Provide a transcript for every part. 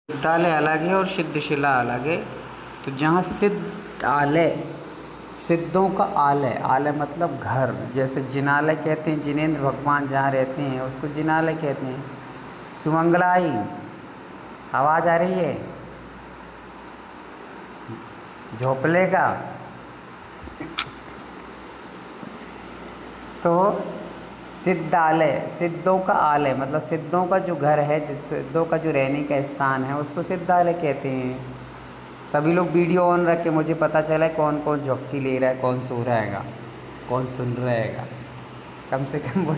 सिद्धालय अलग है और सिद्धशिला अलग है। तो जहाँ सिद्धालय, सिद्धों का आलय, आलय मतलब घर, जैसे जिनालय कहते हैं, जिनेंद्र भगवान जहाँ रहते हैं उसको जिनालय कहते हैं। सुमंगलाई, आवाज़ आ रही है? झोंपले का। तो सिद्धालय, सिद्धों का आलय मतलब सिद्धों का जो घर है, सिद्धों का जो रहने का स्थान है उसको सिद्धालय कहते हैं। सभी लोग वीडियो ऑन रख के, मुझे पता चला है कौन कौन झपकी ले रहा है, कौन सो रहेगा, कौन सुन रहेगा, कम से कम वो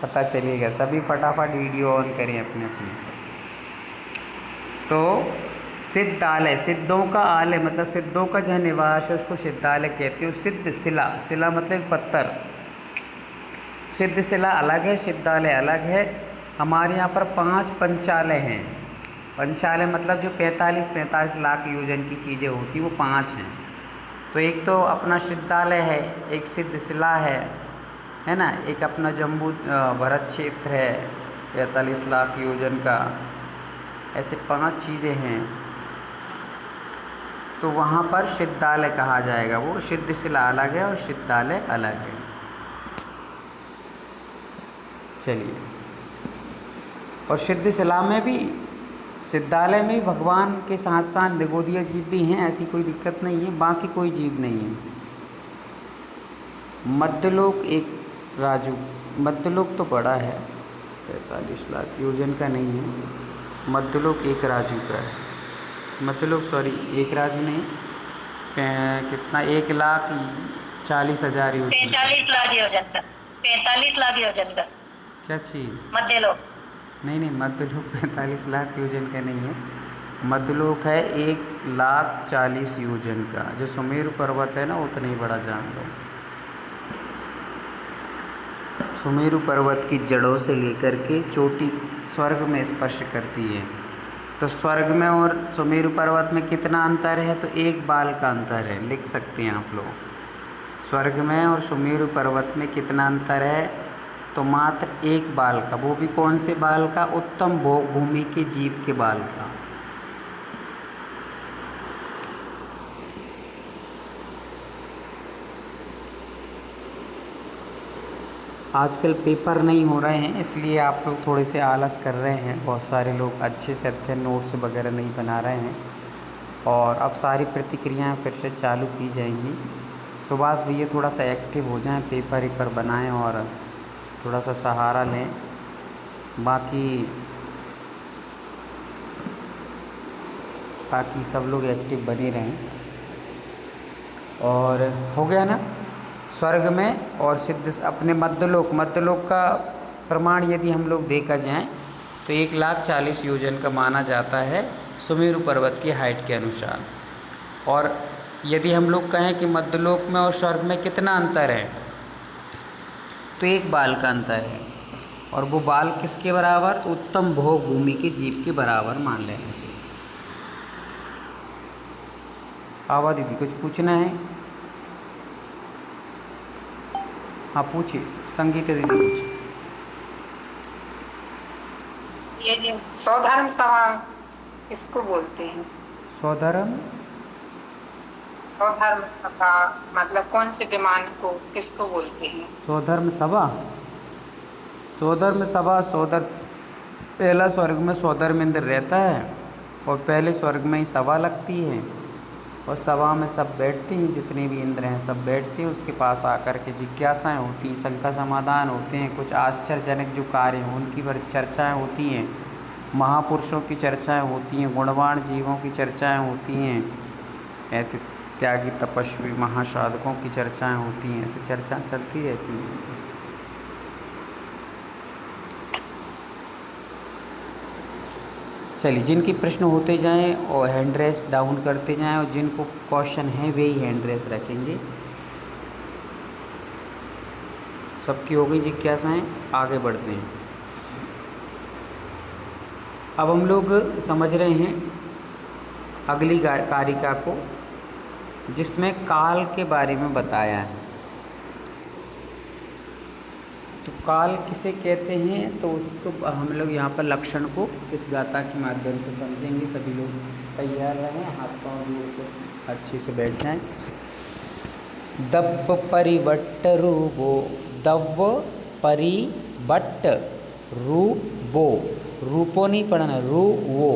पता चलेगा। सभी फटाफट वीडियो ऑन करें अपने अपने। तो सिद्धालय, सिद्धों का आलय मतलब सिद्धों का जहाँ निवास है उसको सिद्धालय कहते हैं। सिद्ध शिला, शिला मतलब पत्थर, सिद्ध शिला अलग है, सिद्धालय अलग है। हमारे यहाँ पर 5 पंचालय हैं। पंचालय मतलब जो 45 लाख योजन की चीज़ें होती वो 5 हैं। तो एक तो अपना सिद्धालय है, एक सिद्ध शिला है ना, एक अपना जम्बू भरत क्षेत्र है 45 लाख योजन का। ऐसे 5 चीज़ें हैं। तो वहाँ पर सिद्धालय कहा जाएगा। वो सिद्ध शिला अलग है और सिद्धालय अलग है। चलिए, और सिद्ध शिला में भी, सिद्धालय में भी भगवान के साथ साथ निगोदीय जीव भी हैं, ऐसी कोई दिक्कत नहीं है, बाकी कोई जीव नहीं है। मध्यलोक एक राजू, मध्यलोक तो बड़ा है, 45 लाख योजन का नहीं है। मध्यलोक एक राजू का है। मध्यलोक सॉरी, एक राजू नहीं, कितना, 1,40,000 योजन। 45 लाख योजन का, 45 लाख योजन का क्या चीज़? मध्यलोक। नहीं नहीं, मध्यलोक 45 लाख योजन का नहीं है। मध्यलोक है 1,40,000 योजन का। जो सुमेरु पर्वत है ना, उतना ही बड़ा जान लो। सुमेरु पर्वत की जड़ों से लेकर के चोटी स्वर्ग में स्पर्श करती है। तो स्वर्ग में और सुमेरु पर्वत में कितना अंतर है? तो 1 बाल का अंतर है। लिख सकते हैं आप लोग, स्वर्ग में और सुमेरु पर्वत में कितना अंतर है? तो मात्र 1 बाल का। वो भी कौन से बाल का? उत्तम भूमि के जीव के बाल का। आजकल पेपर नहीं हो रहे हैं, इसलिए आप लोग थोड़े से आलस कर रहे हैं। बहुत सारे लोग अच्छे से अध्ययन नोट्स वगैरह नहीं बना रहे हैं। और अब सारी प्रतिक्रियाएं फिर से चालू की जाएंगी। सुभाष भैया थोड़ा सा एक्टिव हो जाएं, पेपर वेपर बनाएं और थोड़ा सा सहारा लें। बाकी ताकि सब लोग एक्टिव बने रहें। और हो गया ना, स्वर्ग में और सिद्ध अपने मध्यलोक, मध्यलोक का प्रमाण यदि हम लोग देखा जाए तो 1,40,000 योजन का माना जाता है सुमेरु पर्वत की हाइट के अनुसार। और यदि हम लोग कहें कि मध्यलोक में और स्वर्ग में कितना अंतर है, तो 1 बाल का अंतर है। और वो बाल किसके बराबर? उत्तम भोग भूमि के जीव के बराबर मान लेना चाहिए। आवा दीदी, कुछ पूछना है? हाँ पूछिए, संगीता दीदी पूछिए। ये जो स्वधर्म सभा किसको बोलते हैं? स्वधर्म, स्वधर्म सभा मतलब कौन से विमान को किसको बोलते हैं? स्वधर्म सभा, स्वधर्म सभा, स्वधर्म पहला स्वर्ग में स्वधर्म इंद्र रहता है और पहले स्वर्ग में ही सभा लगती है। और सभा में सब बैठते हैं, जितने भी इंद्र हैं सब बैठते हैं। उसके पास आकर के जिज्ञासाएं होती हैं, शंका समाधान होते हैं, कुछ आश्चर्यजनक जो कार्य हैं उनकी पर चर्चाएँ होती हैं, महापुरुषों की चर्चाएँ होती हैं, गुणवान जीवों की चर्चाएँ होती हैं, ऐसे त्यागी तपस्वी महासाधकों की चर्चाएँ होती हैं। ऐसे चर्चा चलती रहती हैं। चलिए, जिनके प्रश्न होते जाएं और हैंड रेस डाउन करते जाएं, और जिनको क्वेश्चन है वे ही हैंड रेस रखेंगे। सबकी हो गई जिज्ञासाएं, आगे बढ़ते हैं। अब हम लोग समझ रहे हैं अगली कारिका को, जिसमें काल के बारे में बताया है। तो काल किसे कहते हैं, तो उसको हम लोग यहाँ पर लक्षण को इस गाथा के माध्यम से समझेंगे। सभी लोग तैयार रहें, हाथ पांव जोड़ कर अच्छे से बैठ जाएं। दब्ब परिवट्ट रूबो, दव्व परिवट्ट रूबो, रूपो नहीं पढ़ना, रू वो,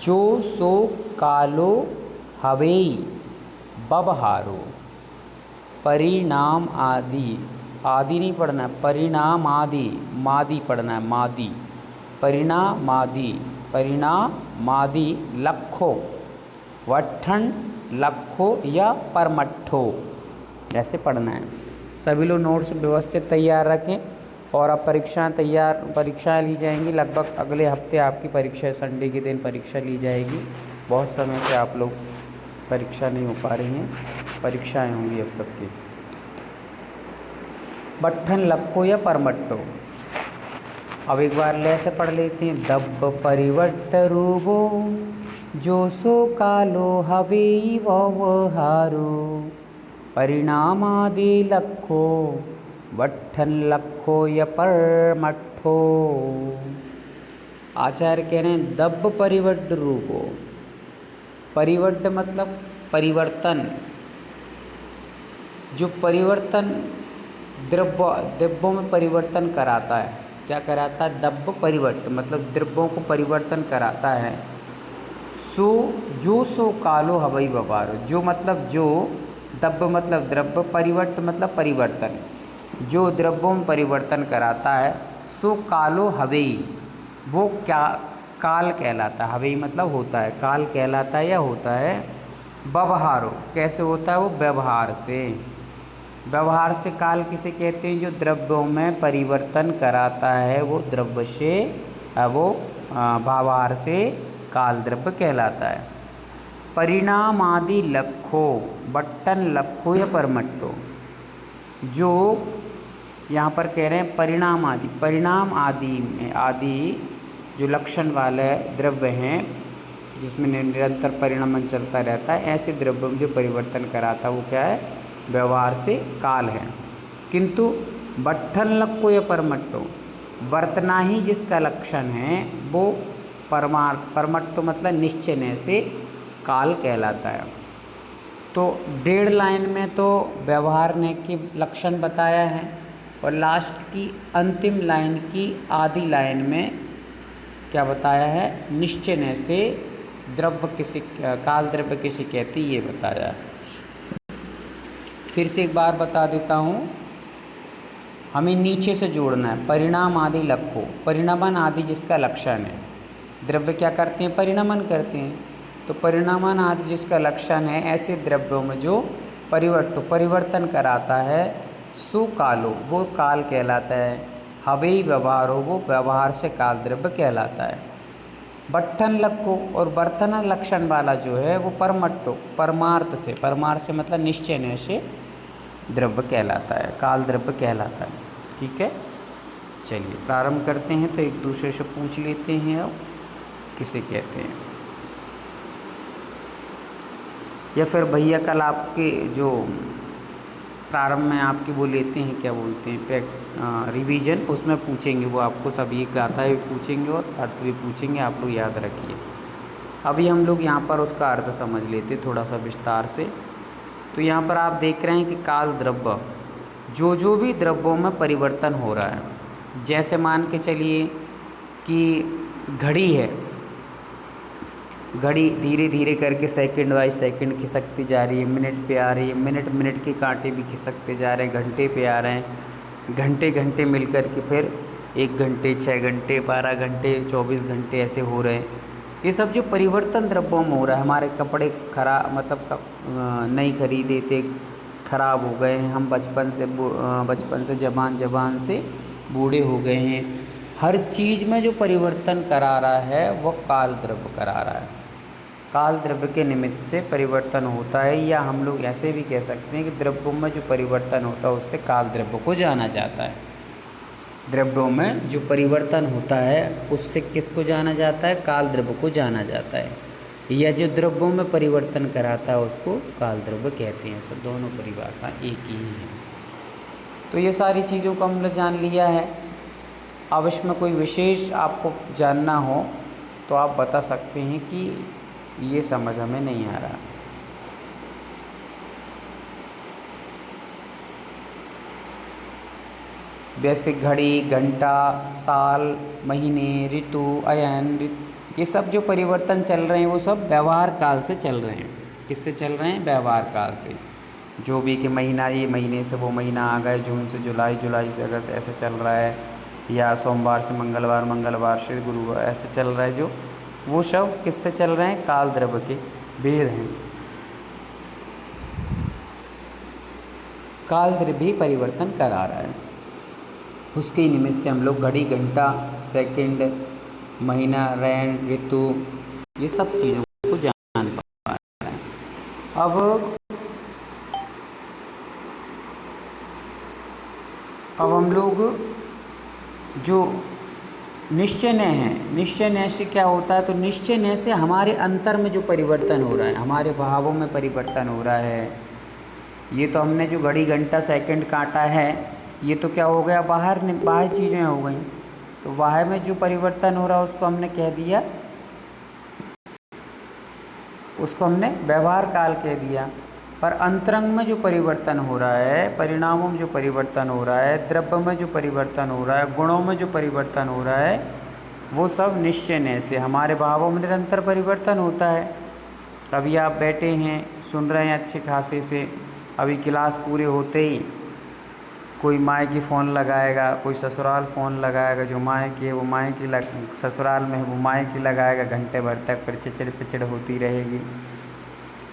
जो सो कालो हवेई बबहारो, परिणाम आदि, आदि नहीं पढ़ना है, परिणाम आदि, मादी पढ़ना है, मादी, परिणामादि, परिणामादि लखो, वट्ठन लखो या परमट्ठो, ऐसे पढ़ना है। सभी लोग नोट्स व्यवस्थित तैयार रखें। और अब परीक्षाएं ली जाएंगी। लगभग अगले हफ्ते आपकी परीक्षा, संडे के दिन परीक्षा ली जाएगी। बहुत समय से आप लोग परीक्षा नहीं हो पा रही हैं, परीक्षाएं होंगी अब सबकी। बट्ठन लक्को या परमट्टो, अब एक बार ले से पढ़ लेते हैं। दब्ब परिवट्ट रूबो, जो सो कालो हवेई वहारो, परिणामादि लक्खो, वट्ठन लक्खो या परमट्ठो। आचार्य कह रहे हैं दब्ब परिवट्ट रूपो, परिवट्ट मतलब परिवर्तन, जो परिवर्तन द्रव्यों में परिवर्तन कराता है। क्या कराता है? दब्ब परिवट्ट मतलब द्रव्यों को परिवर्तन कराता है। सो जो सो कालो हवई बबारो, जो मतलब जो, दब्ब मतलब द्रव्य, परिवट्ट मतलब परिवर्तन, जो द्रव्यों में परिवर्तन कराता है। सो कालो हवेई, वो क्या काल कहलाता है। हवेई मतलब होता है, काल कहलाता है या होता है। व्यवहारो, कैसे होता है वो? व्यवहार से। व्यवहार से काल किसे कहते हैं? जो द्रव्यों में परिवर्तन कराता है वो द्रव्य से, वो व्यवहार से काल द्रव्य कहलाता है। परिणाम आदि लक्खो, बट्टन लक्खो या परमट्टो, जो यहाँ पर कह रहे हैं परिणाम आदि, परिणाम आदि में, आदि जो लक्षण वाले द्रव्य हैं जिसमें निरंतर परिणामन चलता रहता है, ऐसे द्रव्य में जो परिवर्तन कराता है वो क्या है? व्यवहार से काल है। किंतु बट्ठन लक्को या परमट्टो, वर्तना ही जिसका लक्षण है वो परमट्टो मतलब निश्चय से काल कहलाता है। तो 1.5 लाइन में तो व्यवहार ने के लक्षण बताया है, और लास्ट की अंतिम लाइन की आधी लाइन में क्या बताया है? निश्चय से द्रव्य किसे, काल द्रव्य किसे कहती, ये बताया है। फिर से एक बार बता देता हूँ, हमें नीचे से जोड़ना है। परिणाम आदि लक्खो, परिणामन आदि जिसका लक्षण है, द्रव्य क्या करते हैं? परिणामन करते हैं। तो परिणामन आदि जिसका लक्षण है, ऐसे द्रव्यों में जो परिवर्तन कराता है, सुकालो वो काल कहलाता है। हवेई व्यवहारो वो व्यवहार से काल द्रव्य कहलाता है। बट्ठन लक्को और बर्तन लक्षण वाला जो है वो परमट्टो, परमार्थ से, परमार्थ से मतलब निश्चय से द्रव्य कहलाता है, काल द्रव्य कहलाता है। ठीक है, चलिए प्रारंभ करते हैं। तो एक दूसरे से पूछ लेते हैं अब किसे कहते हैं, या फिर भैया कल आपके जो प्रारंभ में आपके वो लेते हैं, क्या बोलते हैं, रिवीजन, उसमें पूछेंगे वो आपको सब, ये गाथा भी पूछेंगे और अर्थ भी पूछेंगे, आप लोग याद रखिए। अभी हम लोग यहाँ पर उसका अर्थ समझ लेते थोड़ा सा विस्तार से। तो यहाँ पर आप देख रहे हैं कि काल द्रव्य, जो भी द्रव्यों में परिवर्तन हो रहा है, जैसे मान के चलिए कि घड़ी है, घड़ी धीरे धीरे करके सेकंड बाई सेकंड खिसकती जा रही है, मिनट पे आ रही है, मिनट के कांटे भी खिसकते जा रहे हैं, घंटे पे आ रहे हैं, घंटे मिल कर के फिर 1 घंटे, 6 घंटे, 12 घंटे, 24 घंटे ऐसे हो रहे हैं। ये सब जो परिवर्तन द्रव्यों में हो रहा है, हमारे कपड़े खराब मतलब नहीं खरीदे थे, खराब हो गए हैं, हम बचपन से जवान से बूढ़े हो गए हैं, हर चीज़ में जो परिवर्तन करा रहा है वो काल द्रव्य करा रहा है। काल द्रव्य के निमित्त से परिवर्तन होता है, या हम लोग ऐसे भी कह सकते हैं कि द्रव्यों में जो परिवर्तन होता है उससे काल द्रव्य को जाना जाता है। द्रव्यों में जो परिवर्तन होता है उससे किसको जाना जाता है? काल द्रव्य को जाना जाता है, या जो द्रव्यों में परिवर्तन कराता है उसको काल द्रव्य कहते हैं। सब दोनों परिभाषा एक ही है। तो ये सारी चीज़ों को हमने जान लिया है। अब इसमें कोई विशेष आपको जानना हो तो आप बता सकते हैं कि ये समझ हमें नहीं आ रहा। वैसे घड़ी, घंटा, साल, महीने, ऋतु, अयन, ये सब जो परिवर्तन चल रहे हैं वो सब व्यवहार काल से चल रहे हैं। किससे चल रहे हैं? व्यवहार काल से। जो भी कि महीना, ये महीने से वो महीना आ गए, जून से जुलाई, जुलाई से अगस्त, ऐसे चल रहा है, या सोमवार से मंगलवार, मंगलवार से गुरुवार, ऐसे चल रहा है। जो वो सब किससे चल रहे हैं? काल द्रव्य के भेद हैं। काल द्रव्य भी परिवर्तन करा रहा है। उसके निमित्त से हम लोग घड़ी, घंटा, सेकंड, महीना, रैन, ऋतु, ये सब चीज़ों को जान पा रहे हैं। अब हम लोग जो निश्चय नय है, निश्चय नय से क्या होता है? तो निश्चय नय से हमारे अंतर में जो परिवर्तन हो रहा है, हमारे भावों में परिवर्तन हो रहा है। ये तो हमने जो घड़ी, घंटा, सेकंड काटा है, ये तो क्या हो गया? बाहर चीज़ें हो गई। तो बाहर में जो परिवर्तन हो रहा है उसको हमने कह दिया, उसको हमने व्यवहार काल कह दिया। पर अंतरंग में जो परिवर्तन हो रहा है, परिणामों में जो परिवर्तन हो रहा है, द्रव्य में जो परिवर्तन हो रहा है, गुणों में जो परिवर्तन हो रहा है, वो सब निश्चय नय से हमारे भावों में निरंतर परिवर्तन होता है। अभी आप बैठे हैं, सुन रहे हैं अच्छे खासे से, अभी क्लास पूरे होते ही कोई मायके फ़ोन लगाएगा, कोई ससुराल फ़ोन लगाएगा। जो मायके है वो मायके ससुराल में है वो मायके लगाएगा, घंटे भर तक फिर चिचड़ पिचड़ होती रहेगी,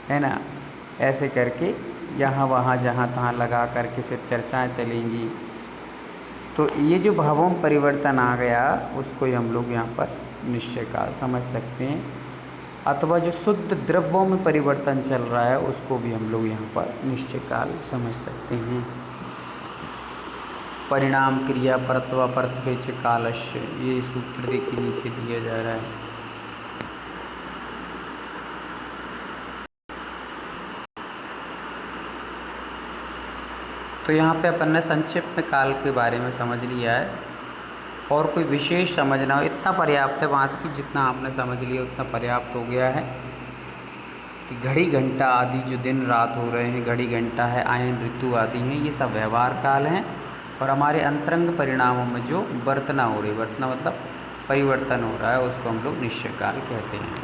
है ना। ऐसे करके यहाँ वहाँ जहाँ तहाँ लगा करके फिर चर्चाएं चलेंगी। तो ये जो भावों में परिवर्तन आ गया, उसको ही हम लोग यहाँ पर निश्चय काल समझ सकते हैं। अथवा जो शुद्ध द्रव्यों में परिवर्तन चल रहा है, उसको भी हम लोग यहाँ पर निश्चय काल समझ सकते हैं। परिणाम, क्रिया, परत्वा, परत्वे च कालस्य, ये सूत्र देखिए नीचे दिया जा रहा है। तो यहाँ पे अपन ने संक्षिप्त में काल के बारे में समझ लिया है, और कोई विशेष समझना हो इतना पर्याप्त है। वहाँ की जितना आपने समझ लिया उतना पर्याप्त हो गया है कि घड़ी, घंटा आदि जो दिन रात हो रहे हैं, घड़ी, घंटा है, आयन, ऋतु आदि हैं, ये सब व्यवहार काल हैं। और हमारे अंतरंग परिणामों में जो वर्तना हो रही, वर्तना मतलब परिवर्तन हो रहा है, उसको हम लोग निश्चय काल कहते हैं।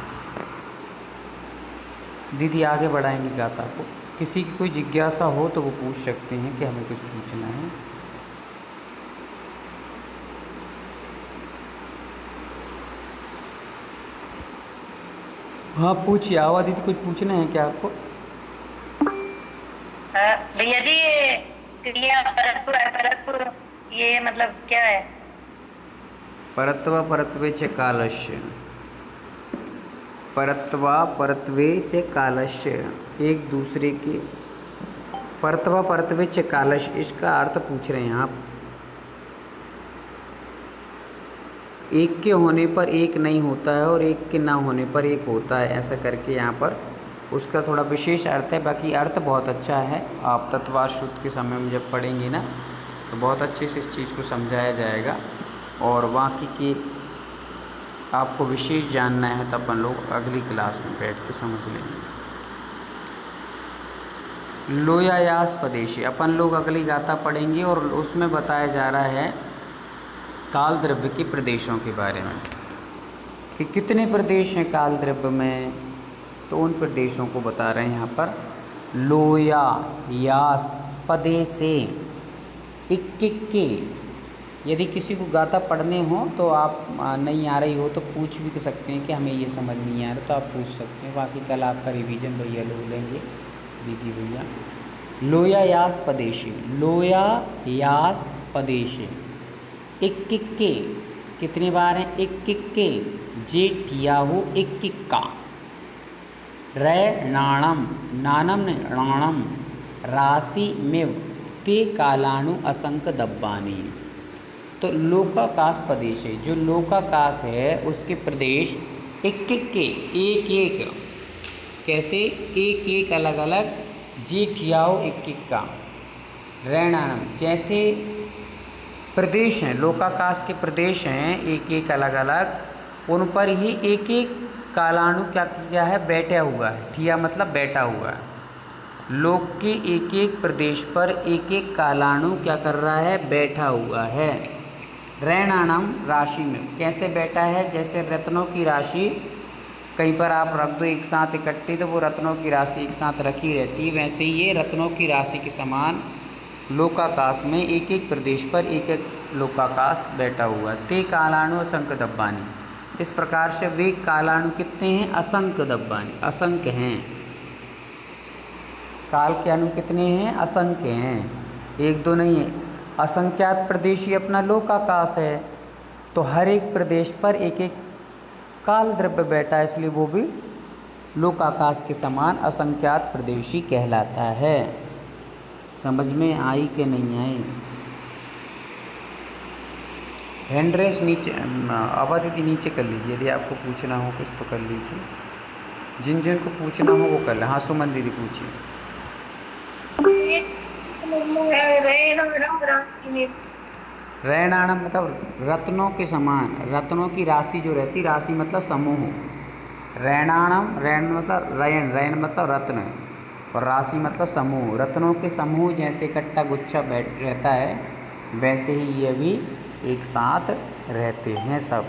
दीदी आगे बढ़ाएंगी गाथा को। किसी की कोई जिज्ञासा हो तो वो पूछ सकते हैं कि हमें कुछ पूछना है। हाँ पूछिए, आवा दीदी कुछ पूछना है क्या आपको? भैया जी, क्रिया परत्व ये मतलब क्या है? परत्वा परत्वे च कालस्य, परत्वा परत्वे च कालस्य, एक दूसरे के परत्वा परत्वे च कालस्य, इसका अर्थ पूछ रहे हैं आप। एक के होने पर एक नहीं होता है और एक के ना होने पर एक होता है, ऐसा करके यहाँ पर उसका थोड़ा विशेष अर्थ है। बाकी अर्थ बहुत अच्छा है, आप तत्वार्थ सूत्र के समय में जब पढ़ेंगे ना तो बहुत अच्छे से इस चीज़ को समझाया जाएगा। और बाकी के आपको विशेष जानना है तो अपन लोग अगली क्लास में बैठ के समझ लेंगे। लोयायास पदेशी अपन लोग अगली गाथा पढ़ेंगे, और उसमें बताया जा रहा है काल द्रव्य के प्रदेशों के बारे में कि कितने प्रदेश हैं काल द्रव्य में। तो उन प्रदेशों को बता रहे हैं यहाँ पर। लोया यास पदेशे इक्के, यदि किसी को गाथा पढ़ने हो तो आप नहीं आ रही हो तो पूछ भी सकते हैं कि हमें ये समझ नहीं आ रहा, तो आप पूछ सकते हैं। बाकी कल आपका रिवीजन भैया लोग लेंगे, दीदी भैया। लोया यास पदेशे, लोया यास पदेशे इक्के, कितनी बार हैं? इक्के, जेठियाहु इक्का, नाणम, नानम ने राणम, राशि में ते कालाणु असंक दब्बानी। तो लोकाकाश प्रदेश है, जो लोकाकाश है उसके प्रदेश एक एक कैसे एक अलग अलग जेठियाओ इक्का, रैणानम, जैसे प्रदेश हैं, लोकाकाश के प्रदेश हैं एक एक अलग अलग, उन पर ही एक एक कालाणु क्या किया है, बैठा हुआ है। ठिया मतलब बैठा हुआ है। लोक के एक एक प्रदेश पर एक एक कालाणु क्या कर रहा है, बैठा हुआ है। रैणानम राशि में कैसे बैठा है, जैसे रत्नों की राशि कहीं पर आप रख दो एक साथ इकट्ठी तो वो रत्नों की राशि एक साथ रखी रहती है, वैसे ही ये रत्नों की राशि के समान लोकाकाश में एक एक प्रदेश पर एक एक लोकाकाश बैठा हुआ है। ते कालाणु असंख्य दब्बानी, इस प्रकार से वे कालाणु कितने हैं, असंख्य दब्बानी, असंख्य हैं। काल के अणु कितने हैं, असंख्य हैं, एक दो नहीं है। असंख्यात प्रदेश ही अपना लोकाकाश है, तो हर एक प्रदेश पर एक एक काल द्रव्य बैठा है, इसलिए वो भी लोकाकाश के समान असंख्यात प्रदेशी कहलाता है। समझ में आई कि नहीं आई? हैंड रेस नीचे, आवाज़ नीचे कर लीजिए, यदि आपको पूछना हो कुछ तो कर लीजिए, जिन जिन को पूछना हो वो कर लें। हाँ सुमन दीदी पूछिए। रैणानम मतलब रत्नों के समान, रत्नों की राशि जो रहती, राशि मतलब समूह। रैणानम, रैन मतलब रैन मतलब रत्न, और राशि मतलब समूह। रत्नों के समूह जैसे इकट्ठा गुच्छा बैठ रहता है, वैसे ही ये भी एक साथ रहते हैं सब।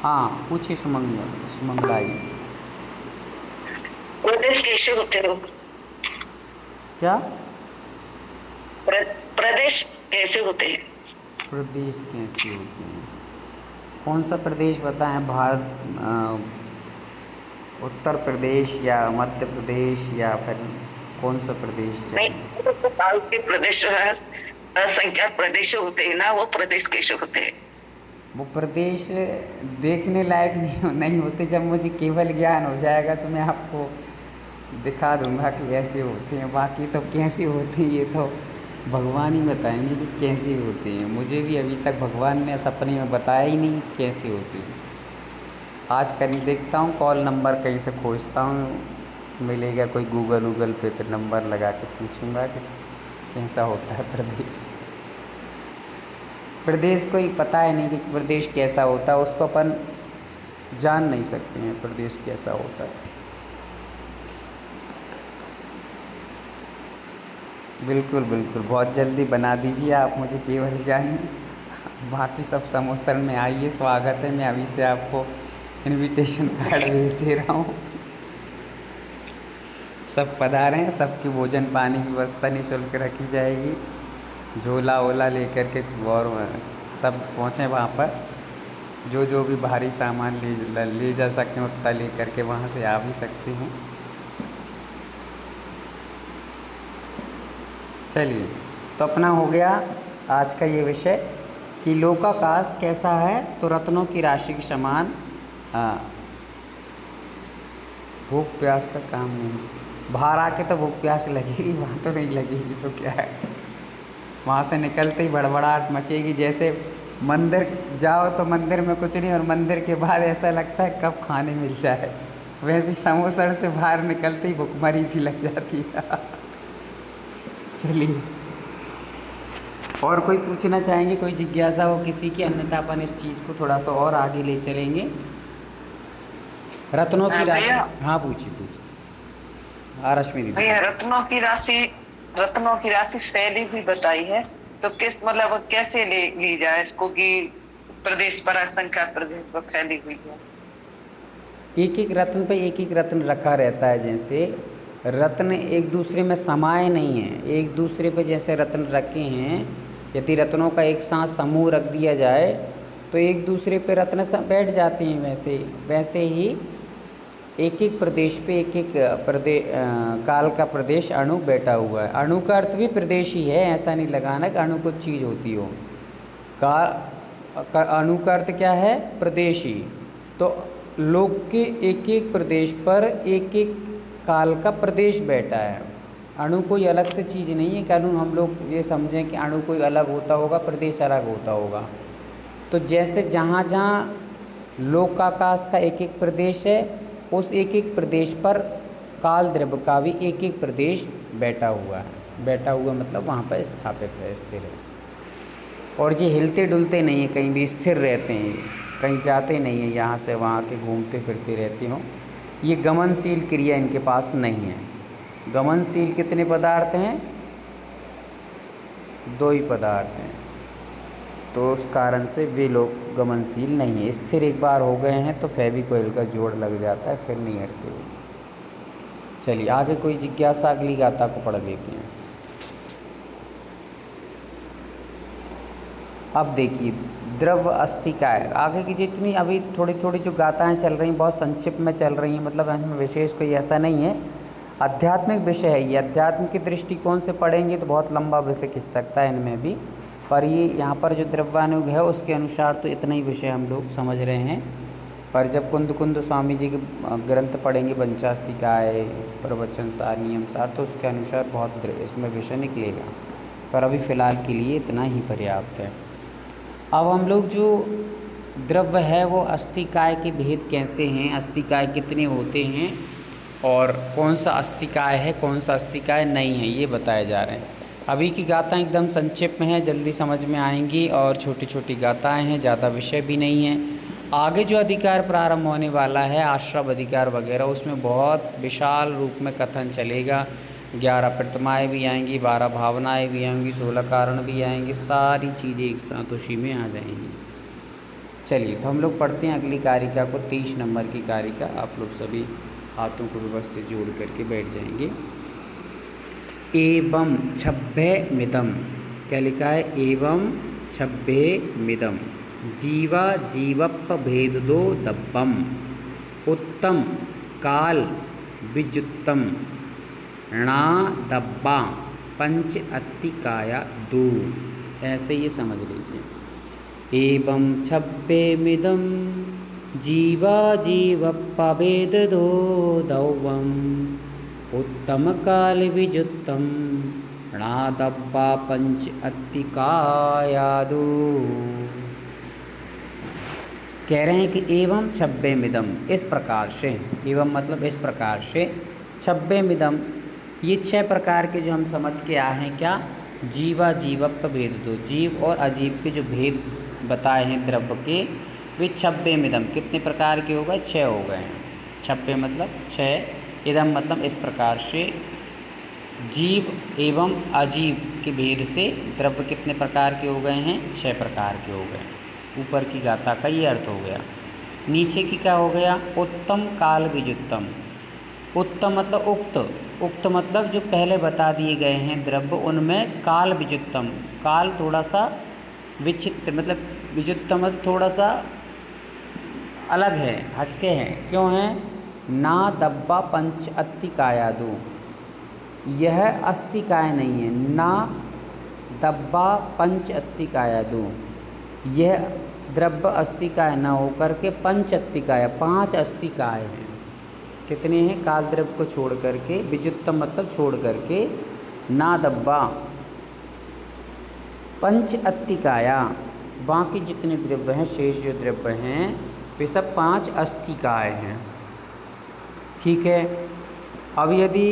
हाँ पूछिए सुमंगलाई। प्रदेश कैसे होते हो? क्या प्रदेश कैसे होते हैं? प्रदेश कैसे होते हैं, कौन सा प्रदेश बताएं, भारत उत्तर प्रदेश या मध्य प्रदेश या फिर कौन सा प्रदेश चाहिए? नहीं, तो काल के प्रदेश असंख्यात प्रदेश होते हैं ना, वो प्रदेश कैसे होते हैं? वो प्रदेश देखने लायक नहीं होते। जब मुझे केवल ज्ञान हो जाएगा तो मैं आपको दिखा दूंगा कि ऐसे होते हैं, बाकी तो कैसे होते हैं ये तो भगवान ही बताएंगे कि कैसे होते हैं। मुझे भी अभी तक भगवान ने सपने में बताया ही नहीं कैसे होते हैं। आज कहीं देखता हूँ, कॉल नंबर कहीं से खोजता हूँ, मिलेगा कोई गूगल पे तो नंबर लगा के पूछूंगा कि कैसा होता है प्रदेश। प्रदेश को ही पता है नहीं कि प्रदेश कैसा होता है, उसको अपन जान नहीं सकते हैं प्रदेश कैसा होता है। बिल्कुल बिल्कुल, बहुत जल्दी बना दीजिए आप मुझे केवल ज्ञानी, बाकी सब समोसन में आइए, स्वागत है। मैं अभी से आपको इनविटेशन कार्ड भेज दे रहा हूँ। सब पधारें, सबकी भोजन पानी की व्यवस्था निःशुल्क रखी जाएगी। झोला ओला लेकर के और सब पहुँचें वहाँ पर, जो भी भारी सामान ले जा सकें उतना ले करके वहाँ से आ भी सकते हैं। चलिए, तो अपना हो गया आज का ये विषय कि लोकाकाश कैसा है, तो रत्नों की राशि के समान। भूख प्यास का काम नहीं, बाहर आके तो भूख प्यास लगेगी, वहाँ तो नहीं लगेगी तो क्या है, वहाँ से निकलते ही बड़बड़ाहट मचेगी। जैसे मंदिर जाओ तो मंदिर में कुछ नहीं, और मंदिर के बाद ऐसा लगता है कब खाने मिल जाए, वैसे समोसड़ से बाहर निकलते ही भुखमरी सी लग जाती है। चलिए, और कोई पूछना चाहेंगे, कोई जिज्ञासा हो किसी की, अन्यथा अपन इस चीज़ को थोड़ा सा और आगे ले चलेंगे। रत्नों की राशि, हाँ पूछिए। हाँ रश्मि दीदी। भैया रत्नों की राशि फैली हुई बताई है, तो किस मतलब कैसे ली जाए इसको कि प्रदेश पर असंख्यात प्रदेश पर फैली हुई है? एक एक रत्न पे एक एक रत्न रखा रहता है, जैसे रत्न एक दूसरे में समाये नहीं हैं, एक दूसरे पे जैसे रत्न रखे हैं, यदि रत्नों का एक साथ समूह रख दिया जाए तो एक दूसरे पे रत्न बैठ जाते हैं। वैसे ही एक एक प्रदेश पे एक एक काल का प्रदेश अणु बैठा हुआ है। अणु का अर्थ भी प्रदेश ही है, ऐसा नहीं लगाना कि अणु कुछ चीज़ होती हो। अणु का अर्थ क्या है, प्रदेश ही। तो लोक के एक एक प्रदेश पर एक एक काल का प्रदेश बैठा है। अणु कोई अलग से चीज़ नहीं है कि अणु हम लोग ये समझें कि अणु कोई अलग होता होगा, प्रदेश अलग होता होगा। तो जैसे जहाँ जहाँ लोकाकाश का एक एक प्रदेश है, उस एक एक प्रदेश पर काल द्रव्य का भी एक एक प्रदेश बैठा हुआ है। बैठा हुआ मतलब वहाँ पर स्थापित है, स्थिर है। और ये हिलते डुलते नहीं है, कहीं भी स्थिर रहते हैं, कहीं जाते नहीं हैं, यहाँ से वहाँ के घूमते फिरते रहते हों। ये गमनशील क्रिया इनके पास नहीं है। गमनशील कितने पदार्थ हैं? 2 ही पदार्थ हैं। तो उस कारण से वे लोग गमनशील नहीं है। स्थिर एक बार हो गए हैं तो फेविकोल का जोड़ लग जाता है, फिर नहीं हटते हुए। चलिए आगे कोई जिज्ञासा, अगली गाथा को पढ़ लेते हैं। अब देखिए द्रव्य अस्थिकाय, आगे की जितनी अभी थोड़ी थोड़ी जो गाथाएँ चल रही हैं बहुत संक्षिप्त में चल रही हैं, मतलब इसमें विशेष कोई ऐसा नहीं है। आध्यात्मिक विषय है ये, अध्यात्म के दृष्टिकोण से पढ़ेंगे तो बहुत लंबा विषय खिंच सकता है इनमें भी, पर ये यहाँ पर जो द्रव्यानुग है उसके अनुसार तो इतना ही विषय हम लोग समझ रहे हैं। पर जब कुंद स्वामी जी के ग्रंथ पढ़ेंगे, पंचास्तिकाय, प्रवचन सार, नियम सार, तो उसके अनुसार बहुत इसमें विषय निकलेगा। पर अभी फ़िलहाल के लिए इतना ही पर्याप्त है। अब हम लोग जो द्रव्य है वो अस्थिकाय के भेद कैसे हैं, अस्थिकाय कितने होते हैं और कौन सा अस्थिकाय है कौन सा अस्थिकाय नहीं है, ये बताए जा रहे हैं। अभी की गाथाएँ एकदम संक्षिप्त में हैं, जल्दी समझ में आएंगी और छोटी छोटी गाथाएँ हैं, ज़्यादा विषय भी नहीं है। आगे जो अधिकार प्रारंभ होने वाला है, आश्रम अधिकार वगैरह, उसमें बहुत विशाल रूप में कथन चलेगा। 11 प्रतिमाएँ भी आएंगी, 12 भावनाएँ भी आएंगी, 16 कारण भी आएंगे, सारी चीज़ें एक साथ उसी में आ जाएंगी। चलिए तो हम लोग पढ़ते हैं अगली कारिका को, 23 नंबर की कारिका। आप लोग सभी हाथों को व्यवस्थित जोड़ करके बैठ जाएंगे। एवं छब्बे मिदम, क्या लिखा है? एवं छब्बे मिदम जीवा जीवप भेददो दब्बम उत्तम काल विजुत्तम णा दब्बा पंच अत्तिकाया दो। ऐसे ये समझ लीजिए। एवं छब्बे मिदम जीवा जीवप्पभेददो दौवम उत्तम काल विजुत्तम णादब्बा पंच अत्तिकायादो। कह रहे हैं कि एवं छब्बे मिदम, इस प्रकार से, एवं मतलब इस प्रकार से, छब्बे मिदम, ये 6 प्रकार के जो हम समझ के आए हैं, क्या? जीवा जीवप्प भेद दो, जीव और अजीव के जो भेद बताए हैं द्रव्य के, वे छब्बे मिदम कितने प्रकार के हो गए? 6 हो गए हैं। छब्बे मतलब 6, इदम मतलब इस प्रकार से, जीव एवं अजीव के भेद से द्रव्य कितने प्रकार के हो गए हैं? 6 प्रकार के हो गए। ऊपर की गाथा का ये अर्थ हो गया। नीचे की क्या हो गया? उत्तम काल विजुत्तम। उत्तम मतलब उक्त, उक्त मतलब जो पहले बता दिए गए हैं द्रव्य, उनमें काल विजुत्तम, काल थोड़ा सा विचित्र, मतलब विजुत्तम मतलब थोड़ा सा अलग है, हटके हैं। क्यों है? ना दब्बा पंच अत्तिकायादो, यह अस्थिकाय नहीं है। ना दब्बा पंच अत्तिकायादो, यह द्रव्य अस्थिकाय न होकर के पंच अत्तिकाय, 5 अस्थिकाय हैं। कितने हैं? काल द्रव्य को छोड़ करके, विजुत्तम मतलब छोड़ करके, ना दब्बा पंच अत्तिकाया, बाकी जितने द्रव्य हैं, शेष जो द्रव्य हैं, वे सब 5 अस्थिकाय हैं। ठीक है। अब यदि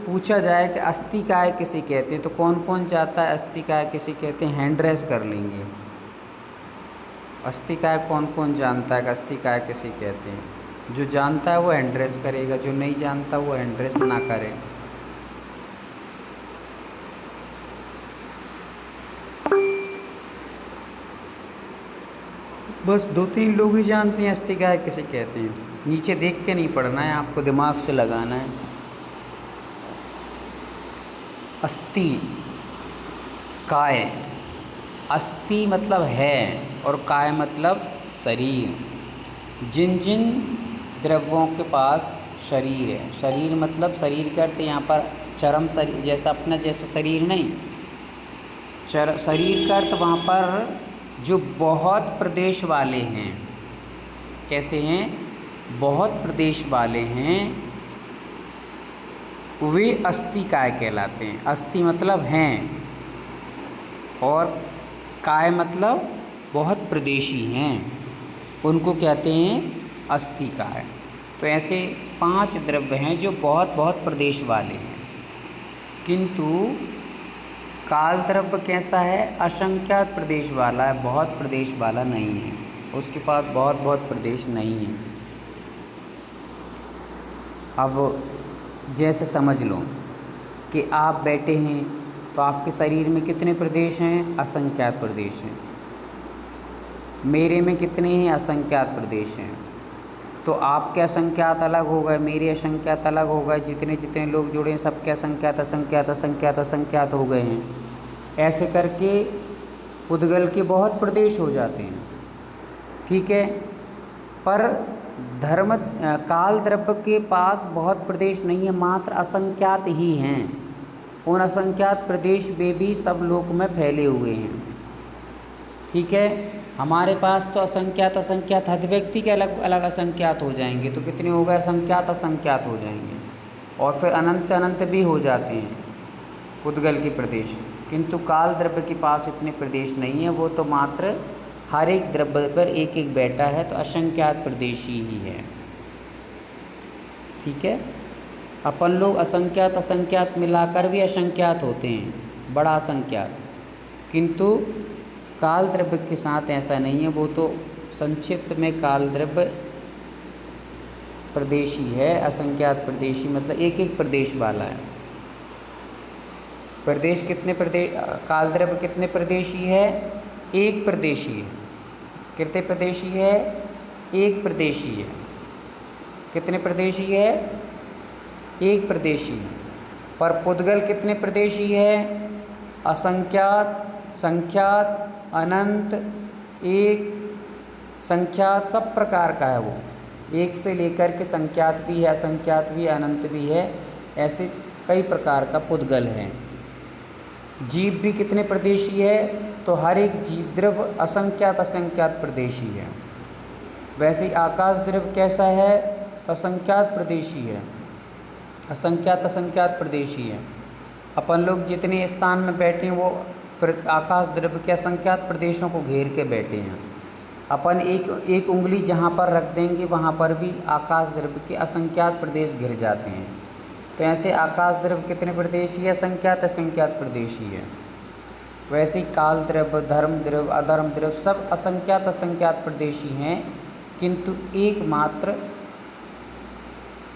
पूछा जाए कि अस्थिकाय किसे कहते हैं, तो कौन कौन जाता है अस्थिकाय किसे कहते हैं? हैंड रेस कर लेंगे। अस्थिकाय कौन कौन जानता है कि अस्थिकाय किसे कहते हैं? जो जानता है वो हैंड रेस करेगा, जो नहीं जानता वो हैंड रेस ना करे। बस 2-3 लोग ही जानते हैं अस्थिकाय किसे कहते हैं। नीचे देख के नहीं पढ़ना है, आपको दिमाग से लगाना है। अस्थि काय, अस्थि मतलब है और काय मतलब शरीर। जिन जिन द्रव्यों के पास शरीर है, शरीर मतलब शरीर के अर्थ यहाँ पर चरम शरीर, जैसा अपना जैसा शरीर नहीं, शरीर का अर्थ वहाँ पर जो बहुत प्रदेश वाले हैं। कैसे हैं? बहुत प्रदेश वाले हैं, वे अस्थिकाय कहलाते हैं। अस्थि मतलब हैं और काय मतलब बहुत प्रदेशी हैं, उनको कहते हैं अस्थिकाय। तो ऐसे 5 द्रव्य हैं जो बहुत बहुत प्रदेश वाले हैं। किंतु काल द्रव्य कैसा है? असंख्यात प्रदेश वाला है, बहुत प्रदेश वाला नहीं है, उसके पास बहुत बहुत प्रदेश नहीं है। अब जैसे समझ लो कि आप बैठे हैं तो आपके शरीर में कितने प्रदेश हैं? असंख्यात प्रदेश हैं। मेरे में कितने हैं? असंख्यात प्रदेश हैं। तो आपके असंख्यात अलग हो गए, मेरे असंख्यात अलग हो गए, जितने जितने लोग जुड़े हैं सबके असंख्यात असंख्यात असंख्यात असंख्यात हो गए हैं। ऐसे करके पुद्गल के बहुत प्रदेश हो जाते हैं, ठीक है। पर धर्म काल द्रव्य के पास बहुत प्रदेश नहीं है, मात्र असंख्यात ही हैं। उन असंख्यात प्रदेश वे भी सब लोक में फैले हुए हैं, ठीक है। हमारे पास तो असंख्यात असंख्यात हर व्यक्ति के अलग अलग असंख्यात हो जाएंगे, तो कितने हो गए? असंख्यात असंख्यात हो जाएंगे, और फिर अनंत अनंत भी हो जाते हैं पुद्गल के प्रदेश। किंतु काल द्रव्य के पास इतने प्रदेश नहीं है, वो तो मात्र हर एक द्रव्य पर एक एक बैठा है, तो असंख्यात प्रदेशी ही है, ठीक है। अपन लोग असंख्यात असंख्यात मिलाकर भी असंख्यात होते हैं, बड़ा असंख्यात। किंतु काल द्रव्य के साथ ऐसा नहीं है, वो तो संक्षिप्त में काल द्रव्य प्रदेशी है। असंख्यात प्रदेशी मतलब एक एक प्रदेश वाला है। प्रदेश कितने प्रदेश? काल द्रव्य कितने प्रदेशी है? एक प्रदेशी है। कितने प्रदेशी है? एक प्रदेशी है। कितने प्रदेशी है? एक प्रदेशी है। पर पुद्गल कितने प्रदेशी है? असंख्यात, संख्यात, अनंत, एक, संख्यात, सब प्रकार का है वो। एक से लेकर के संख्यात भी है, असंख्यात भी, अनंत भी है, ऐसे कई प्रकार का पुद्गल है। जीव भी कितने प्रदेशी है? तो हर एक जीव द्रव्य असंख्यात असंख्यात प्रदेशी है। वैसे ही आकाश द्रव्य कैसा है? तो असंख्यात प्रदेशी है, असंख्यात असंख्यात प्रदेशी है। अपन लोग जितने स्थान में बैठे हैं वो आकाश द्रव्य के असंख्यात प्रदेशों को घेर के बैठे हैं। अपन एक उंगली जहाँ पर रख देंगे वहाँ पर भी आकाश द्रव्य के असंख्यात प्रदेश घिर जाते हैं। तो ऐसे आकाश द्रव्य कितने प्रदेशी है? असंख्यात असंख्यात प्रदेशी है। वैसे ही काल द्रव्य, धर्म द्रव्य, अधर्म द्रव्य सब असंख्यात असंख्यात प्रदेशी हैं, किंतु एकमात्र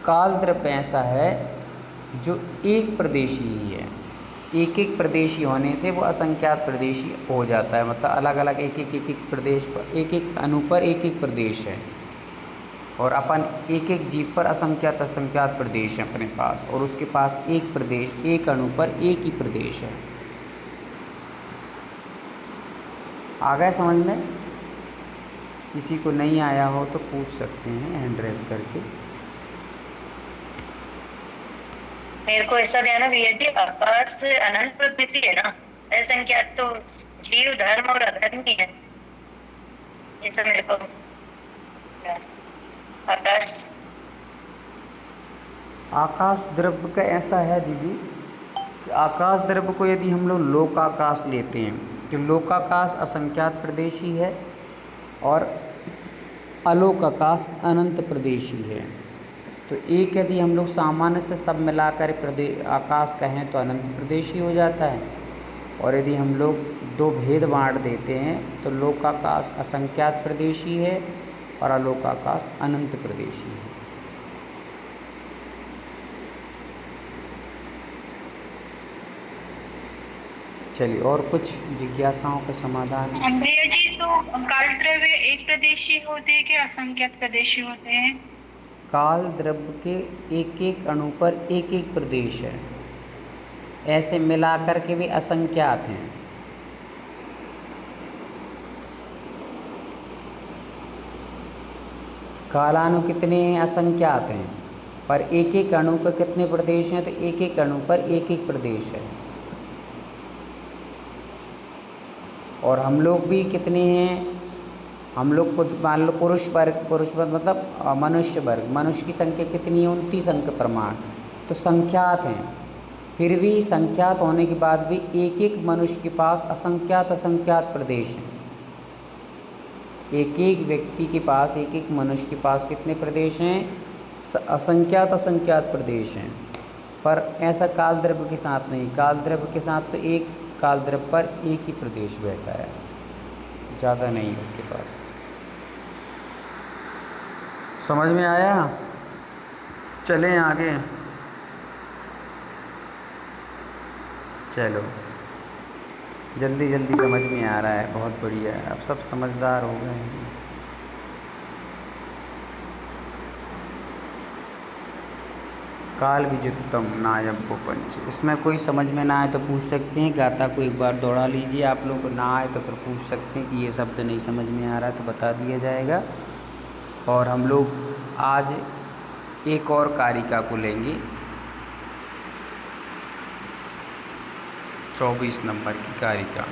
काल द्रव्य ऐसा है जो एक प्रदेशी ही है। एक एक प्रदेशी होने से वो असंख्यात प्रदेशी हो जाता है, मतलब अलग अलग एक एक प्रदेश पर एक एक अणु पर एक एक प्रदेश है, और अपन एक एक जीव पर असंख्यात असंख्यात प्रदेश है अपने पास, और उसके पास एक प्रदेश, एक अणु पर एक ही प्रदेश है। आ गए समझ में? किसी को नहीं आया हो तो पूछ सकते हैं हैंड रेस करके। मेरे को ऐसा ध्यान भैया जी, आकाश अनंत प्रकृति है ना, असंख्यात तो जीव, धर्म और अधर्म ही है। ये सब मेरे को आकाश द्रव्य का ऐसा है दीदी कि आकाश द्रव्य को यदि हम लोग लोकाकाश लेते हैं तो लोकाकाश असंख्यात प्रदेशी है और अलोकाकाश अनंत प्रदेशी है। तो एक यदि हम लोग सामान्य से सब मिलाकर आकाश कहें तो अनंत प्रदेशी हो जाता है, और यदि हम लोग दो भेद बांट देते हैं तो लोकाकाश असंख्यात प्रदेशी है और अलोकाकाश अनंत प्रदेशी है। चलिए और कुछ जिज्ञासाओं का समाधान। भैया जी, तो काल द्रव्य एक प्रदेशी होते हैं कि असंख्यात प्रदेशी होते हैं? काल द्रव्य के एक एक अणु पर एक एक प्रदेश है, ऐसे मिलाकर के भी असंख्यात हैं। कालाणु कितने हैं? असंख्यात हैं, पर एक एक अणु का कितने प्रदेश हैं? तो एक एक अणु पर एक एक प्रदेश है। और हम लोग भी कितने हैं? हम लोग को मान लो पुरुष वर्ग मतलब मनुष्य वर्ग, मनुष्य की संख्या कितनी है? 29 अंक प्रमाण, तो संख्यात हैं। फिर भी संख्यात होने के बाद भी एक एक मनुष्य के पास असंख्यात असंख्यात प्रदेश हैं। एक एक व्यक्ति के पास, एक एक मनुष्य के पास कितने प्रदेश हैं? असंख्यात असंख्यात प्रदेश हैं, पर ऐसा काल द्रव्य के साथ नहीं। काल द्रव्य के साथ तो एक काल द्रव्य पर एक ही प्रदेश बैठा है, ज़्यादा नहीं है उसके पास। समझ में आया? चलें आगे। चलो, जल्दी जल्दी समझ में आ रहा है, बहुत बढ़िया है, अब सब समझदार हो गए हैं। काल विजुक्तम नायम को पंच, इसमें कोई समझ में ना आए तो पूछ सकते हैं, गाथा को एक बार दौड़ा लीजिए। आप लोगों को ना आए तो फिर पूछ सकते हैं कि ये शब्द नहीं समझ में आ रहा है, तो बता दिया जाएगा। और हम लोग आज एक और कारिका को लेंगे, 24 नंबर की कारिका।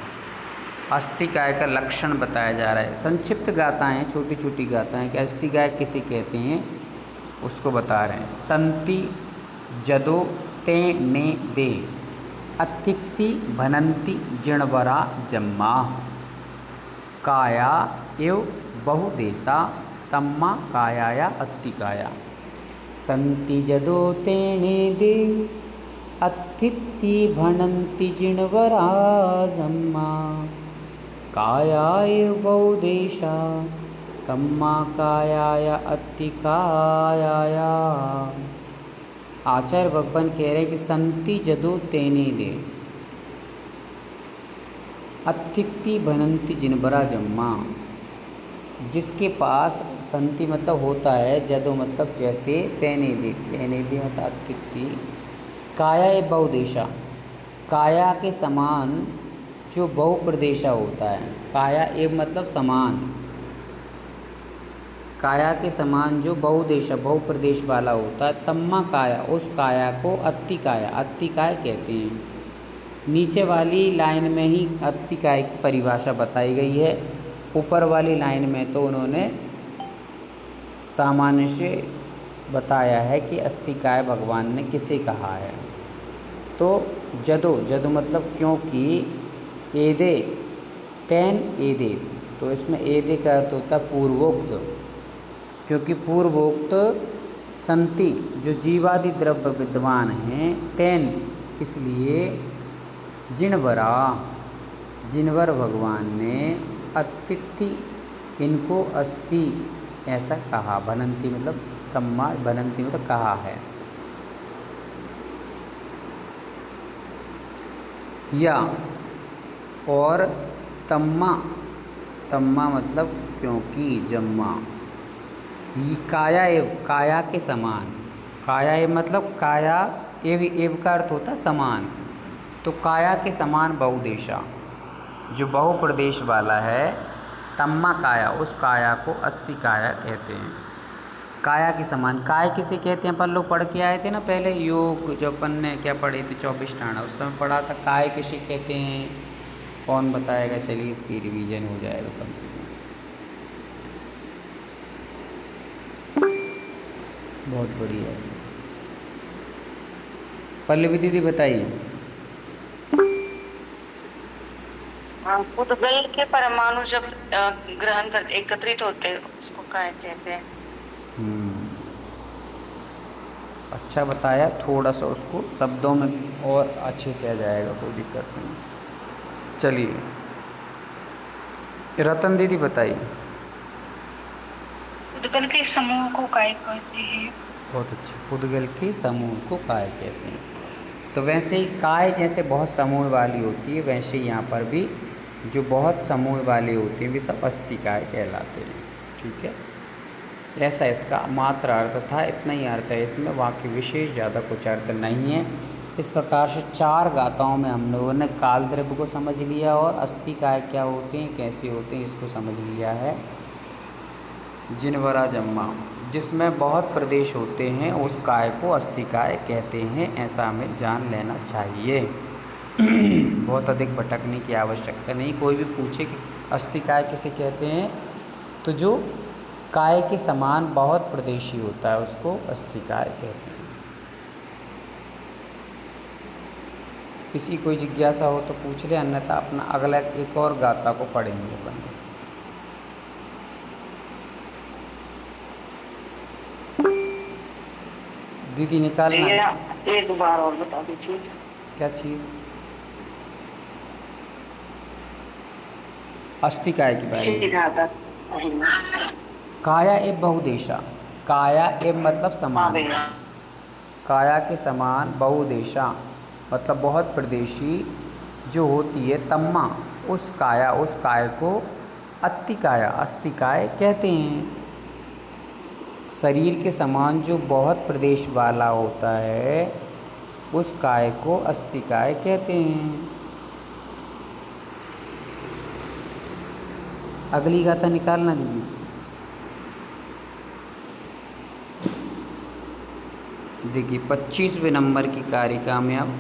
अस्थिकाय का लक्षण बताया जा रहा है। संक्षिप्त गाथाएँ, छोटी छोटी गाथाएँ कि अस्थिकाय किसे कहते हैं उसको बता रहे हैं। संति जदो ते ने दे अतिथि भनंति जिणवरा जम्मा काया एव बहुदेशा तम्मा कायाया अत्तिकाया। संति जदो ते ने दे अतिथि भनंति जिणवरा जम्मा काया एव बहुदेशा तम्मा कायाया अत्तिकायाया। आचार्य भगवान कह रहे कि संति जदो तेने दे अतिथि भनंति जिनबरा जम्मा, जिसके पास संति मतलब होता है, जदो मतलब जैसे, तेने दे मतलब अतिथि, काया ए बहुदेशा, काया के समान जो बहुप्रदेशा होता है। काया एव मतलब समान, काया के समान जो बहुदेश बहुप्रदेश वाला होता है। तम्मा काया, उस काया को अत्तिकाया, अत्तिकाय कहते हैं। नीचे वाली लाइन में ही अत्तिकाय की परिभाषा बताई गई है, ऊपर वाली लाइन में तो उन्होंने सामान्य से बताया है कि अस्तिकाय भगवान ने किसे कहा है। तो जदो, जदो मतलब क्योंकि, एदे तेन एदे, तो इसमें एदे का अर्थ होता है पूर्वोक्त, क्योंकि पूर्वोक्त संति जो जीवादि द्रव्य विद्वान हैं, तेन इसलिए जिनवरा, जिनवर भगवान ने अतिथि इनको अस्ति ऐसा कहा। भनंती मतलब तम्मा, भनंती मतलब कहा है। या और तम्मा, तम्मा मतलब क्योंकि, जम्मा, ये काया एव, काया के समान, काया एव मतलब काया एव का अर्थ होता है समान, तो काया के समान बहुदेशा जो बहुप्रदेश वाला है। तम्मा काया, उस काया को अत्तिकाया कहते हैं। काया के समान, काय किसे कहते हैं अपन लोग पढ़ के आए थे ना पहले, योग जो अपन ने क्या पढ़े थे 24 टाणा, उस समय पढ़ा था काय किसे कहते हैं, कौन बताएगा? चलिए इसकी रिवीजन हो जाएगा कम से कम। बहुत बढ़िया। पल्लवी दीदी बताइए। पुद्गल के परमाणु जब ग्रहण करते, एकत्रित होते हैं, उसको काय कहते हैं। अच्छा बताया, थोड़ा सा उसको शब्दों में और अच्छे से आ जाएगा, कोई दिक्कत नहीं। चलिए रतन दीदी बताइए। पुद्गल के समूह को काय कहते हैं? बहुत अच्छा, पुद्गल के समूह को काय कहते हैं। तो वैसे ही काय जैसे बहुत समूह वाली होती है, वैसे ही यहाँ पर भी जो बहुत समूह वाली होती हैं वे सब अस्तिकाय कहलाते हैं। ठीक है, ऐसा इसका मात्र अर्थ था, इतना ही अर्थ है इसमें, बाकी विशेष ज़्यादा कुछ अर्थ नहीं है। इस प्रकार से 4 गाथाओं में हम लोगों ने काल द्रव्य को समझ लिया और अस्तिकाय क्या होते हैं, कैसे होते हैं, इसको समझ लिया है। जिनवरा जम्मा, जिसमें बहुत प्रदेश होते हैं, उस काय को अस्तिकाय कहते हैं, ऐसा हमें जान लेना चाहिए। बहुत अधिक भटकने की आवश्यकता नहीं। कोई भी पूछे कि अस्तिकाय किसे कहते हैं, तो जो काय के समान बहुत प्रदेशी होता है उसको अस्तिकाय कहते हैं। किसी कोई जिज्ञासा हो तो पूछ ले, अन्यथा अपना अगला एक और गाथा को पढ़ेंगे अपन। दीदी निकालना। ये एक बार और बता दीजिए। क्या चीज़? अस्थिकाय के बारे में। सीधा था। काया एव बहुदेशा। काया एव मतलब हाँ समान, भैया। काया के समान, बहुदेशा मतलब बहुत प्रदेशी जो होती है, तम्मा उस काय को अत्तिकाया अस्तिकाय कहते हैं। शरीर के समान जो बहुत प्रदेश वाला होता है उस काय को अस्तिकाय कहते हैं। अगली गाथा निकालना दीदी। देखिए 25वें नंबर की कारिका में अब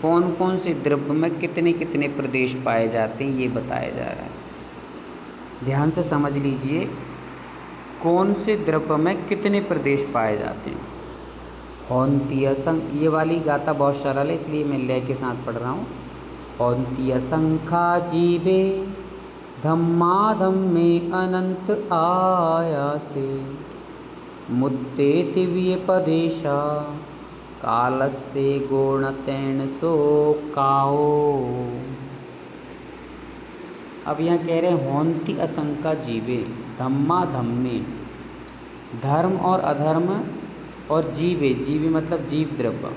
कौन कौन से द्रव्य में कितने कितने प्रदेश पाए जाते हैं ये बताया जा रहा है। ध्यान से समझ लीजिए कौन से द्रव्य में कितने प्रदेश पाए जाते हैं। हौंती असंख, ये वाली गाथा बहुत सरल है इसलिए मैं लय के साथ पढ़ रहा हूँ। हौंती असंखा जीवे धम्माधम्मे अनंत आयासे मुद्दे तिव्य पदेशा कालस्य गुणतेन सो काओ। अब यहाँ कह रहे हैं हौंती असंख्या जीवे धम्मा धम्मे, धर्म और अधर्म और जीवे, जीवे मतलब जीव द्रव्य,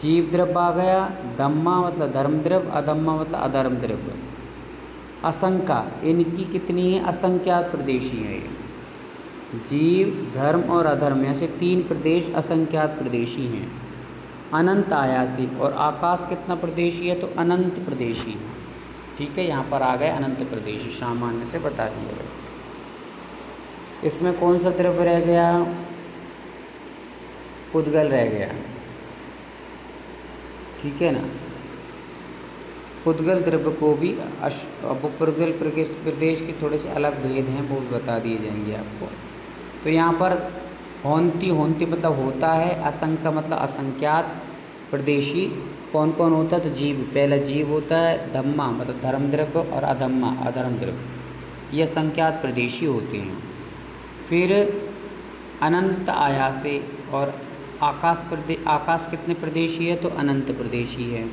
जीव द्रव्य आ गया। धम्मा मतलब धर्म द्रव्य, अधम्मा मतलब अधर्म द्रव्य। असंख्या इनकी कितनी है? असंख्यात प्रदेशी है ये। जीव धर्म और अधर्म में से 3 प्रदेश असंख्यात प्रदेशी हैं। अनंत आयासी, और आकाश कितना प्रदेशी है? तो अनंत प्रदेशी है। ठीक है, यहाँ पर आ गए अनंत प्रदेशी, सामान्य से बता दिया गया। इसमें कौन सा द्रव्य रह गया? पुद्गल रह गया। ठीक है ना। पुद्गल द्रव्य को भी पुद्गल प्रदेश के थोड़े से अलग भेद हैं, वो बता दिए जाएंगे आपको। तो यहाँ पर हौंती, हौंती मतलब होता है, असंख्य मतलब असंख्यात प्रदेशी कौन कौन होता है? तो जीव, पहला जीव होता है, धम्मा मतलब धर्म द्रव्य और अधम्मा अधर्म द्रव्य, ये असंख्यात प्रदेशी होते हैं। फिर अनंत आयासे, और आकाश कितने प्रदेशी है? तो अनंत प्रदेशी है।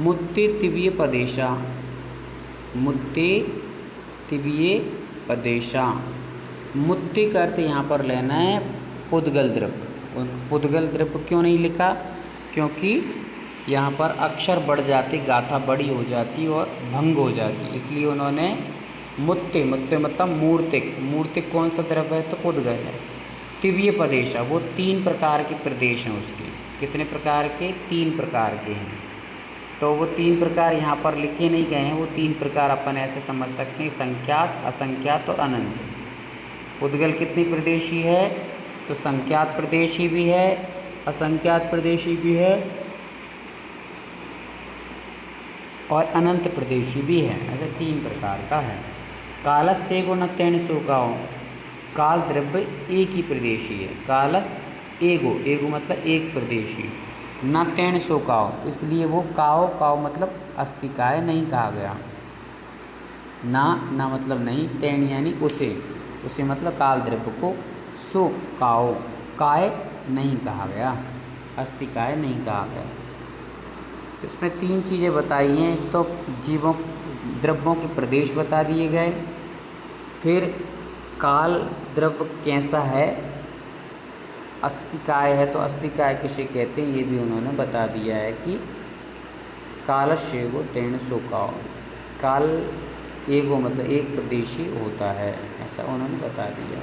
मुत्ते तिव्य पदेशा, मुत्ते तिव्य पदेशा, मुत्ते का अर्थ यहाँ पर लेना है पुद्गल द्रव्य। पुद्गल द्रव्य क्यों नहीं लिखा? क्योंकि यहाँ पर अक्षर बढ़ जाती, गाथा बड़ी हो जाती और भंग हो जाती, इसलिए उन्होंने मुत्ते, मुत्ते मतलब मूर्तिक, मूर्तिक कौन सा द्रव्य है? तो पुद्गल है। तिव्य पदेशा, वो 3 प्रकार के प्रदेश हैं उसके। कितने प्रकार के? 3 प्रकार के हैं। तो वो 3 प्रकार यहाँ पर लिखे नहीं गए हैं, वो 3 प्रकार अपन ऐसे समझ सकते हैं, संख्यात, असंख्यात और अनंत। पुद्गल कितनी प्रदेशी है? तो संख्यात प्रदेशी भी है, असंख्यात प्रदेशी भी है और अनंत प्रदेशी भी है। ऐसे 3 प्रकार का है। कालस्य गुणतेन सोकाओ, काल द्रव्य एक ही प्रदेशी है। कालस एगो, एगो मतलब एक प्रदेशी। न तेन सोकाओ, इसलिए वो काओ, काओ मतलब अस्तिकाय नहीं कहा गया। ना मतलब नहीं, तेन यानी उसे, उसे मतलब काल द्रव्य को, सो काओ काय नहीं कहा गया, अस्तिकाय नहीं कहा गया। इसमें 3 चीज़ें बताई हैं। एक तो जीवों द्रव्यों के प्रदेश बता दिए गए, फिर काल द्रव्य कैसा है, अस्तिकाय है तो अस्तिकाय किसे कहते हैं ये भी उन्होंने बता दिया है कि कालस्येगो तेन सोकाओ, काल एगो मतलब एक प्रदेशी होता है, ऐसा उन्होंने बता दिया।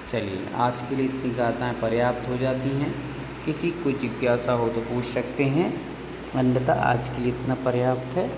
चलिए आज के लिए इतनी गाथाएँ पर्याप्त हो जाती हैं। किसी को जिज्ञासा हो तो पूछ सकते हैं, अन्यथा आज के लिए इतना पर्याप्त है।